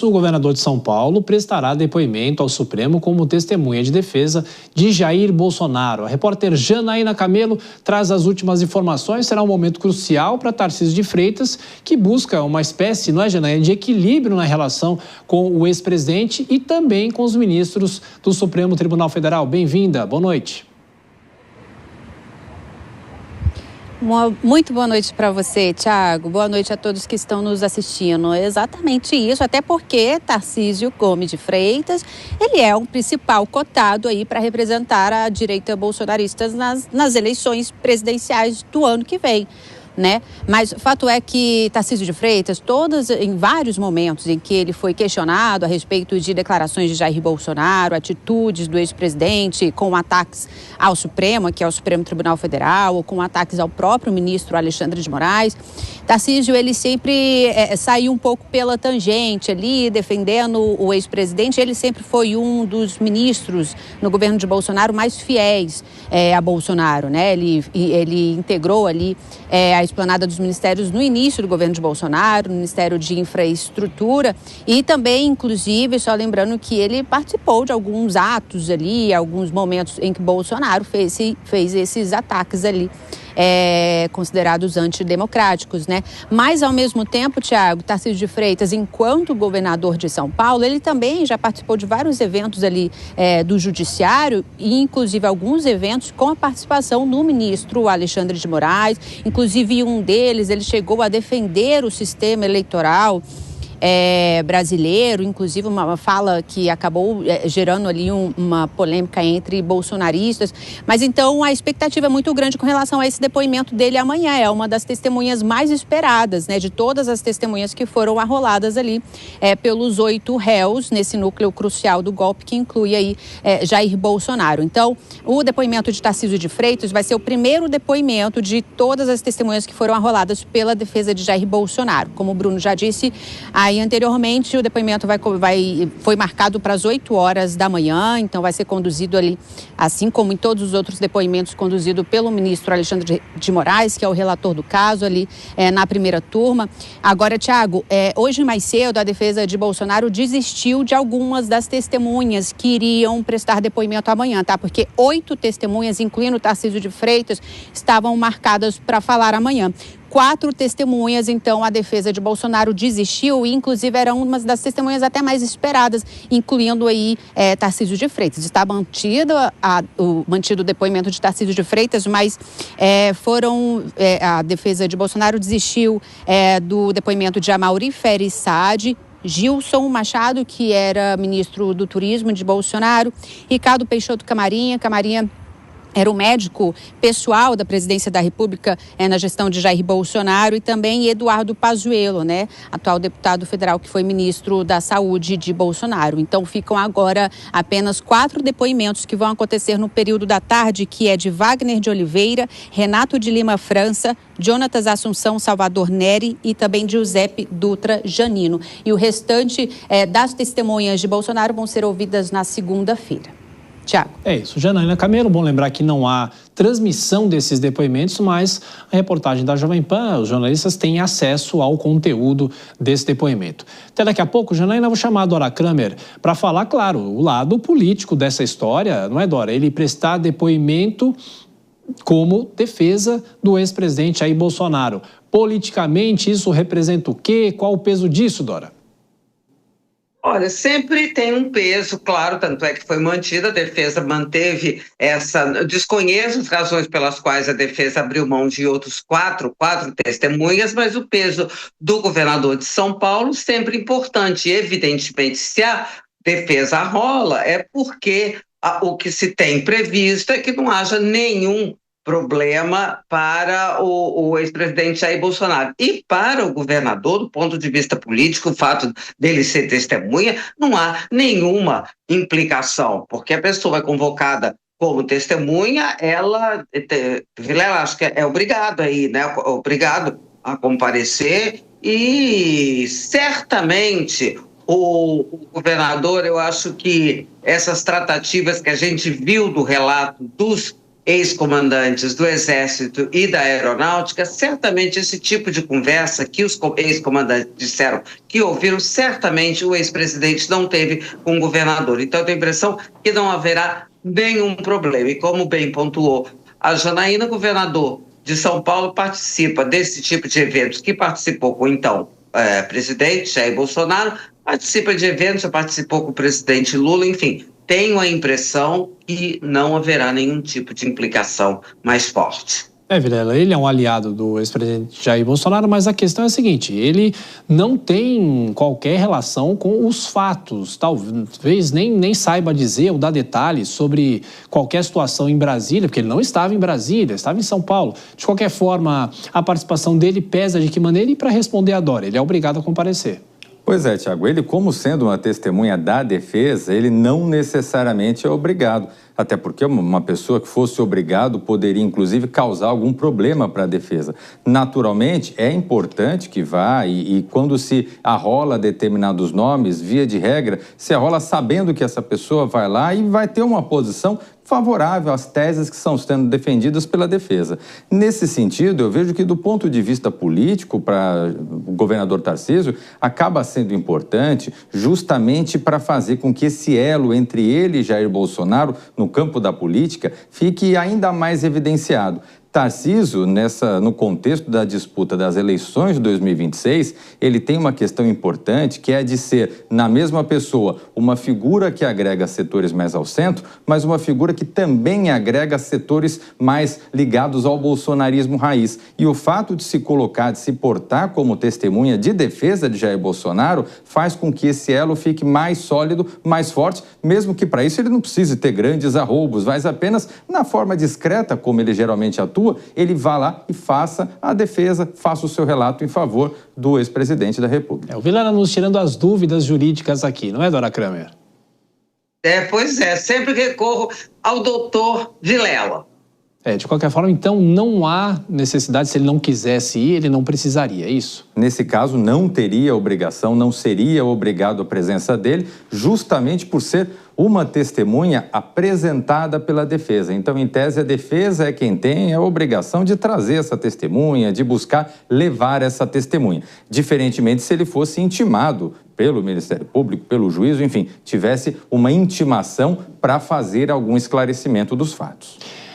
O governador de São Paulo prestará depoimento ao Supremo como testemunha de defesa de Jair Bolsonaro. A repórter Janaína Camelo traz as últimas informações. Será um momento crucial para Tarcísio de Freitas, que busca uma espécie, não é, Janaína, de equilíbrio na relação com o ex-presidente e também com os ministros do Supremo Tribunal Federal. Bem-vinda, boa noite. Muito boa noite para você, Thiago. Boa noite a todos que estão nos assistindo. É exatamente isso, até porque Tarcísio Gomes de Freitas, ele é o principal cotado aí para representar a direita bolsonarista nas eleições presidenciais do ano que vem, né? Mas o fato é que Tarcísio de Freitas, em vários momentos em que ele foi questionado a respeito de declarações de Jair Bolsonaro, atitudes do ex-presidente com ataques ao Supremo, que é o Supremo Tribunal Federal, ou com ataques ao próprio ministro Alexandre de Moraes, Tarcísio, ele sempre saiu um pouco pela tangente ali, defendendo o ex-presidente. Ele sempre foi um dos ministros no governo de Bolsonaro mais fiéis a Bolsonaro, né? Ele integrou ali a esplanada dos ministérios no início do governo de Bolsonaro, no Ministério de Infraestrutura, e também, inclusive, só lembrando que ele participou de alguns atos ali, alguns momentos em que Bolsonaro fez esses ataques ali, considerados antidemocráticos, né? Mas, ao mesmo tempo, Thiago, Tarcísio de Freitas, enquanto governador de São Paulo, ele também já participou de vários eventos ali do Judiciário, e inclusive alguns eventos com a participação do ministro Alexandre de Moraes. Inclusive, um deles, ele chegou a defender o sistema eleitoral brasileiro, inclusive uma fala que acabou gerando ali uma polêmica entre bolsonaristas. Mas então a expectativa é muito grande com relação a esse depoimento dele amanhã. É uma das testemunhas mais esperadas, né, de todas as testemunhas que foram arroladas ali pelos 8 réus nesse núcleo crucial do golpe, que inclui aí Jair Bolsonaro. Então, o depoimento de Tarcísio de Freitas vai ser o primeiro depoimento de todas as testemunhas que foram arroladas pela defesa de Jair Bolsonaro. Como o Bruno já disse, aí anteriormente, o depoimento foi marcado para as 8 horas da manhã, então vai ser conduzido ali, assim como em todos os outros depoimentos, conduzido pelo ministro Alexandre de Moraes, que é o relator do caso ali na primeira turma. Agora, Thiago, hoje mais cedo a defesa de Bolsonaro desistiu de algumas das testemunhas que iriam prestar depoimento amanhã, tá? Porque 8 testemunhas, incluindo Tarcísio de Freitas, estavam marcadas para falar amanhã. 4 testemunhas, então, a defesa de Bolsonaro desistiu, e inclusive era uma das testemunhas até mais esperadas, incluindo aí Tarcísio de Freitas. Está mantido o depoimento de Tarcísio de Freitas, mas a defesa de Bolsonaro desistiu do depoimento de Amaury Feres Saad, Gilson Machado, que era ministro do Turismo de Bolsonaro, Ricardo Peixoto Camarinha era o médico pessoal da presidência da República na gestão de Jair Bolsonaro, e também Eduardo Pazuello, né, atual deputado federal que foi ministro da Saúde de Bolsonaro. Então ficam agora apenas 4 depoimentos que vão acontecer no período da tarde, que é de Wagner de Oliveira, Renato de Lima França, Jonatas Assunção Salvador Neri e também Giuseppe Dutra Janino. E o restante das testemunhas de Bolsonaro vão ser ouvidas na segunda-feira. Tiago. É isso, Janaína Camelo. Bom lembrar que não há transmissão desses depoimentos, mas a reportagem da Jovem Pan, os jornalistas têm acesso ao conteúdo desse depoimento. Até daqui a pouco, Janaína, vou chamar a Dora Kramer para falar, claro, o lado político dessa história, não é, Dora? Ele prestar depoimento como defesa do ex-presidente Jair Bolsonaro. Politicamente, isso representa o quê? Qual o peso disso, Dora? Olha, sempre tem um peso, claro, tanto é que foi mantida, a defesa manteve essa... Desconheço as razões pelas quais a defesa abriu mão de outros quatro testemunhas, mas o peso do governador de São Paulo sempre importante. Evidentemente, se a defesa rola, é porque o que se tem previsto é que não haja nenhum problema para o ex-presidente Jair Bolsonaro. E para o governador, do ponto de vista político, o fato dele ser testemunha, não há nenhuma implicação, porque a pessoa é convocada como testemunha, ela acho que é obrigado aí, né? Obrigado a comparecer, e certamente o governador, eu acho que essas tratativas que a gente viu do relato dos ex-comandantes do Exército e da Aeronáutica, certamente esse tipo de conversa que os ex-comandantes disseram que ouviram, certamente o ex-presidente não teve com o governador. Então, eu tenho a impressão que não haverá nenhum problema. E como bem pontuou a Janaína, governador de São Paulo participa desse tipo de eventos, que participou com, então, presidente Jair Bolsonaro, participa de eventos, já participou com o presidente Lula, enfim. Tenho a impressão que não haverá nenhum tipo de implicação mais forte. Vilela, ele é um aliado do ex-presidente Jair Bolsonaro, mas a questão é a seguinte, ele não tem qualquer relação com os fatos, talvez nem saiba dizer ou dar detalhes sobre qualquer situação em Brasília, porque ele não estava em Brasília, estava em São Paulo. De qualquer forma, a participação dele pesa de que maneira? E para responder a Dória, ele é obrigado a comparecer. Pois é, Tiago, ele como sendo uma testemunha da defesa, ele não necessariamente é obrigado. Até porque uma pessoa que fosse obrigado poderia, inclusive, causar algum problema para a defesa. Naturalmente, é importante que vá e quando se arrola determinados nomes, via de regra, se arrola sabendo que essa pessoa vai lá e vai ter uma posição favorável às teses que estão sendo defendidas pela defesa. Nesse sentido, eu vejo que do ponto de vista político, para o governador Tarcísio, acaba sendo importante justamente para fazer com que esse elo entre ele e Jair Bolsonaro, no campo da política, fique ainda mais evidenciado. Tarcísio, no contexto da disputa das eleições de 2026, ele tem uma questão importante, que é de ser, na mesma pessoa, uma figura que agrega setores mais ao centro, mas uma figura que também agrega setores mais ligados ao bolsonarismo raiz. E o fato de se colocar, de se portar como testemunha de defesa de Jair Bolsonaro, faz com que esse elo fique mais sólido, mais forte, mesmo que para isso ele não precise ter grandes arroubos, mas apenas na forma discreta, como ele geralmente atua, ele vá lá e faça a defesa, faça o seu relato em favor do ex-presidente da República. O Vilela nos tirando as dúvidas jurídicas aqui, não é, Dora Kramer? Pois é, sempre recorro ao doutor Vilela. De qualquer forma, então, não há necessidade, se ele não quisesse ir, ele não precisaria, é isso? Nesse caso, não teria obrigação, não seria obrigado a presença dele, justamente por ser uma testemunha apresentada pela defesa. Então, em tese, a defesa é quem tem a obrigação de trazer essa testemunha, de buscar levar essa testemunha. Diferentemente se ele fosse intimado pelo Ministério Público, pelo juízo, enfim, tivesse uma intimação para fazer algum esclarecimento dos fatos.